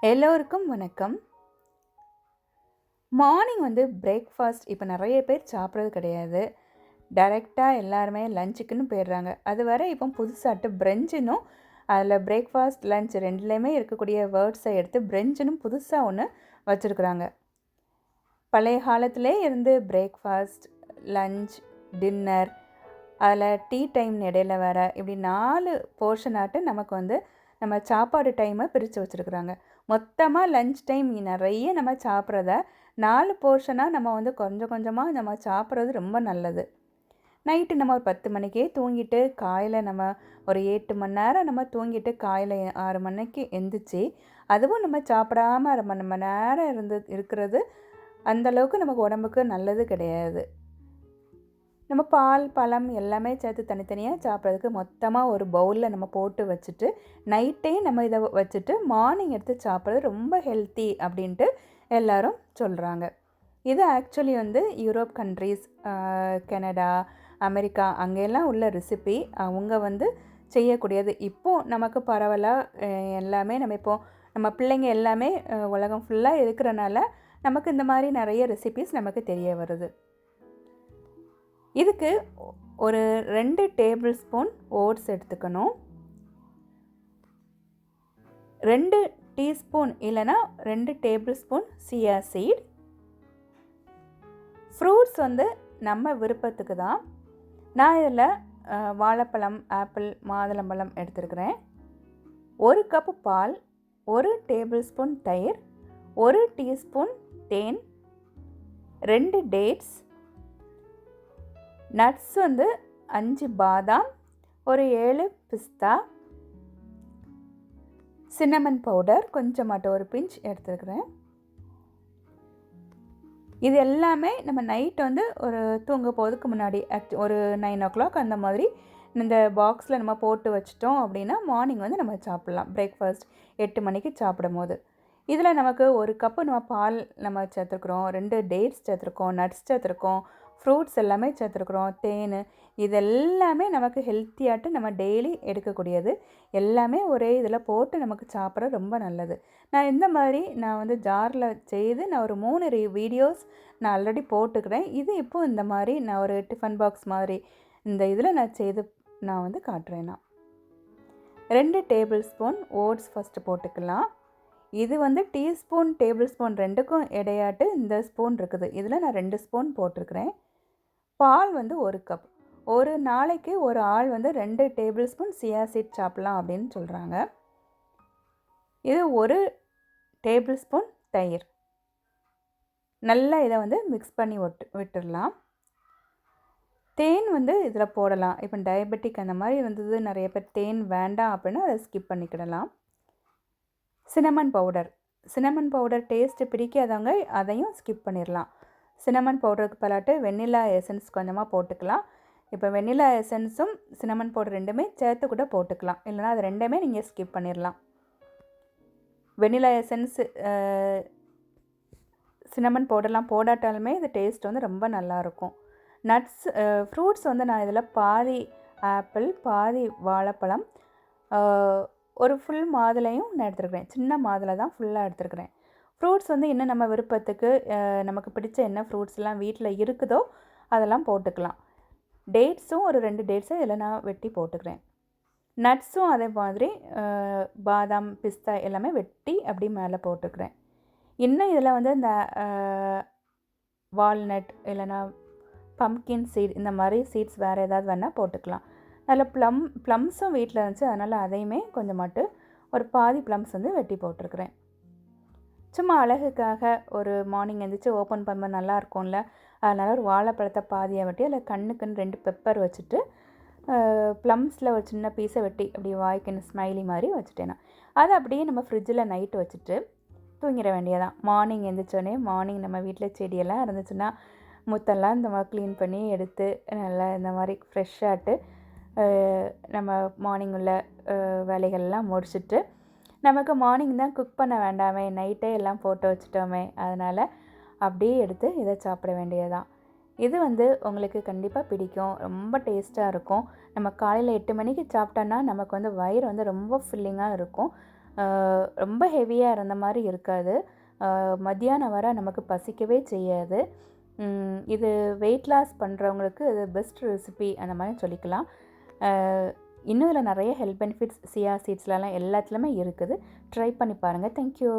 எல்லோருக்கும் வணக்கம். Morning breakfast இப்போ நிறைய பேர் சாப்பிட்றது கிடையாது. டைரெக்டாக எல்லாருமே லஞ்சுக்குன்னு போயிடுறாங்க. அது வரை இப்போ புதுசாட்டு பிரஞ்சுன்னும் அதில் பிரேக்ஃபாஸ்ட் லஞ்ச் ரெண்டுலேயுமே இருக்கக்கூடிய வேர்ட்ஸை எடுத்து பிரஞ்சுன்னு புதுசாக ஒன்று வச்சுருக்குறாங்க. பழைய காலத்திலே இருந்து பிரேக்ஃபாஸ்ட், லஞ்ச், டின்னர், அதில் டீ டைம் இடையில வேறு இப்படி 4 போர்ஷனாட்டு நமக்கு நம்ம சாப்பாடு டைமை பிரித்து வச்சுருக்குறாங்க. மொத்தமாக லஞ்ச் டைம் நிறைய நம்ம சாப்பிட்றத 4 போர்ஷனாக நம்ம கொஞ்சம் கொஞ்சமாக நம்ம சாப்பிட்றது ரொம்ப நல்லது. நைட்டு நம்ம ஒரு 10 மணிக்கே தூங்கிட்டு காலையில் நம்ம ஒரு 8 மணி நேரம் நம்ம தூங்கிட்டு காலையில் 6 மணிக்கு எந்திரிச்சு அதுவும் நம்ம சாப்பிடாமல் 1/2 மணி நேரம் இருக்கிறது அந்தளவுக்கு நமக்கு உடம்புக்கு நல்லது கிடையாது. நம்ம பால், பழம் எல்லாமே சேர்த்து தனித்தனியாக சாப்பிட்றதுக்கு மொத்தமாக ஒரு பவுலில் நம்ம போட்டு வச்சுட்டு நைட்டே நம்ம இதை வச்சுட்டு மார்னிங் எடுத்து சாப்பிட்றது ரொம்ப ஹெல்த்தி அப்படின்ட்டு எல்லோரும் சொல்கிறாங்க. இது actually Europe countries, Canada, America அங்கெல்லாம் உள்ள ரெசிபி அவங்க செய்யக்கூடியது. இப்போது நமக்கு பரவலாக எல்லாமே நம்ம பிள்ளைங்க எல்லாமே உலகம் ஃபுல்லாக இருக்கிறனால நமக்கு இந்த மாதிரி நிறைய ரெசிபிஸ் நமக்கு தெரிய வருது. இதுக்கு ஒரு 2 டேபிள் ஸ்பூன் ஓட்ஸ் எடுத்துக்கணும். 2 டீஸ்பூன் இல்லைனா 2 table spoon chia seed. Fruits நம்ம விருப்பத்துக்கு தான். நான் இதில் வாழைப்பழம், ஆப்பிள், மாதுளம்பழம் எடுத்துருக்கிறேன். 1 கப்பு பால், 1 டேபிள் ஸ்பூன் தயிர், 1 டீஸ்பூன் தேன், 2 டேட்ஸ், நட்ஸ் 5 பாதாம், ஒரு 7 பிஸ்தா, சின்னமன் பவுடர் கொஞ்சமாட்ட ஒரு பிஞ்ச் எடுத்துருக்கிறேன். இது எல்லாமே நம்ம நைட் ஒரு தூங்க போகிறதுக்கு முன்னாடி ஒரு 9 o'clock அந்த மாதிரி இந்த பாக்ஸில் நம்ம போட்டு வச்சிட்டோம் அப்படின்னா மார்னிங் நம்ம சாப்பிட்லாம். பிரேக்ஃபாஸ்ட் 8 மணிக்கு சாப்பிடும் போது இதில் நமக்கு 1 கப்பு நம்ம பால் நம்ம சேர்த்துருக்குறோம், 2 டேட்ஸ் சேர்த்துருக்கோம், நட்ஸ் சேர்த்துருக்கோம், ஃப்ரூட்ஸ் எல்லாமே சேர்த்துருக்குறோம், தேன், இதெல்லாமே நமக்கு ஹெல்த்தியாட்டு நம்ம டெய்லி எடுக்கக்கூடியது. எல்லாமே ஒரே இதில் போட்டு நமக்கு சாப்பிட்ற ரொம்ப நல்லது. நான் இந்த மாதிரி நான் ஜாரில் செய்து நான் ஒரு 3 வீடியோஸ் நான் ஆல்ரெடி போட்டுக்கிறேன். இது இப்போது இந்த மாதிரி நான் ஒரு டிஃபன் பாக்ஸ் மாதிரி இந்த இதில் நான் செய்து நான் காட்டுறேன். 2 டேபிள் ஸ்பூன் ஓட்ஸ் ஃபஸ்ட்டு போட்டுக்கலாம். இது டீஸ்பூன், டேபிள் ஸ்பூன் ரெண்டுக்கும் இடையாட்டு இந்த ஸ்பூன் இருக்குது. இதில் நான் 2 ஸ்பூன் போட்டிருக்கிறேன். பால் 1 கப். ஒரு நாளைக்கு ஒரு ஆள் 2 டேபிள் ஸ்பூன் சியா சீட் சாப்பிட்லாம் அப்படின்னு சொல்கிறாங்க. இது 1 டேபிள் ஸ்பூன் தயிர். நல்லா இதை மிக்ஸ் பண்ணி விட்டுடலாம். தேன் இதில் போடலாம். இப்போ டயபெட்டிக் அந்த மாதிரி இருந்தது நிறைய பேர் தேன் வேண்டாம் அப்படின்னா அதை ஸ்கிப் பண்ணிக்கிடலாம். சின்னமன் பவுடர் டேஸ்ட்டு பிடிக்காதவங்க அதையும் ஸ்கிப் பண்ணிடலாம். சின்னமன் பவுடருக்கு பலாட்டு வெண்ணிலா எசன்ஸ் கொஞ்சமாக போட்டுக்கலாம். இப்போ வெண்ணிலா எசன்ஸும் சின்னமன் பவுடர் ரெண்டுமே சேர்த்து கூட போட்டுக்கலாம். இல்லைனா அது ரெண்டுமே நீங்கள் ஸ்கிப் பண்ணிடலாம். வெண்ணிலா எசன்ஸ், சின்னமன் பவுடர்லாம் போடாட்டாலுமே இது டேஸ்ட் ரொம்ப நல்லாயிருக்கும். நட்ஸ், ஃப்ரூட்ஸ் நான் இதில் பாதி ஆப்பிள், பாதி வாழைப்பழம், ஒரு ஃபுல் மாதுளையும் நான் எடுத்துருக்கிறேன். சின்ன மாதுளை தான் ஃபுல்லாக எடுத்துருக்கிறேன். ஃப்ரூட்ஸ் இன்னும் நம்ம விருப்பத்துக்கு நமக்கு பிடிச்ச என்ன ஃப்ரூட்ஸ்லாம் வீட்டில் இருக்குதோ அதெல்லாம் போட்டுக்கலாம். டேட்ஸும் ஒரு 2 டேட்ஸை இதில் நான் வெட்டி போட்டுக்கிறேன். நட்ஸும் அதே மாதிரி பாதாம், பிஸ்தா எல்லாமே வெட்டி அப்படி மேலே போட்டுக்கிறேன். இன்னும் இதில் இந்த வால்நட் இல்லைனா பம்கின் சீட் இந்த மாதிரி சீட்ஸ் வேறு ஏதாவது வேணால் போட்டுக்கலாம். அதில் ப்ளம்ஸும் வீட்டில் இருந்துச்சு, அதனால் அதையுமே கொஞ்சமாட்டு ஒரு பாதி ப்ளம்ஸ் வெட்டி போட்டிருக்கிறேன். சும்மா அழகுக்காக ஒரு மார்னிங் எழுந்திரிச்சு ஓப்பன் பண்ணும்போது நல்லா இருக்கும்ல, அதனால் ஒரு வாழைப்பழத்தை பாதியாக வெட்டி அதில் கண்ணுக்குன்னு 2 பெப்பர் வச்சுட்டு ப்ளம்ஸில் ஒரு சின்ன பீஸை வெட்டி அப்படி வாய்க்குன்னு ஸ்மைலி மாதிரி வச்சுட்டேன். அதை அப்படியே நம்ம ஃப்ரிட்ஜில் நைட்டு வச்சுட்டு தூங்கிட வேண்டியதான். மார்னிங் எழுந்திரிச்சோடனே மார்னிங் நம்ம வீட்டில் செடியெல்லாம் இருந்துச்சுன்னா முத்தெல்லாம் இந்த மாதிரி க்ளீன் பண்ணி எடுத்து நல்லா இந்த மாதிரி ஃப்ரெஷ்ஷாட்டு நம்ம மார்னிங் உள்ள வேலைகள்லாம் முடிச்சுட்டு நமக்கு மார்னிங் தான் குக் பண்ண வேண்டாமே, நைட்டே எல்லாம் போட்டு வச்சுட்டோமே, அதனால் அப்படியே எடுத்து இதை சாப்பிட வேண்டியதுதான். இது உங்களுக்கு கண்டிப்பாக பிடிக்கும். ரொம்ப டேஸ்ட்டாக இருக்கும். நம்ம காலையில் 8 மணிக்கு சாப்பிட்டோன்னா நமக்கு வயிறு ரொம்ப ஃபில்லிங்காக இருக்கும். ரொம்ப ஹெவியாக இருந்த மாதிரி இருக்காது. மத்தியானம் வர நமக்கு பசிக்கவே செய்யாது. இது வெயிட் லாஸ் பண்ணுறவங்களுக்கு இது பெஸ்ட் ரெசிபி அந்த மாதிரி சொல்லிக்கலாம். இன்னும் இதில் நிறைய ஹெல்த் பெனிஃபிட்ஸ் சியா சீட்ஸ்லலாம் எல்லாத்துலேயுமே இருக்குது. ட்ரை பண்ணி பாருங்கள். தேங்க்யூ.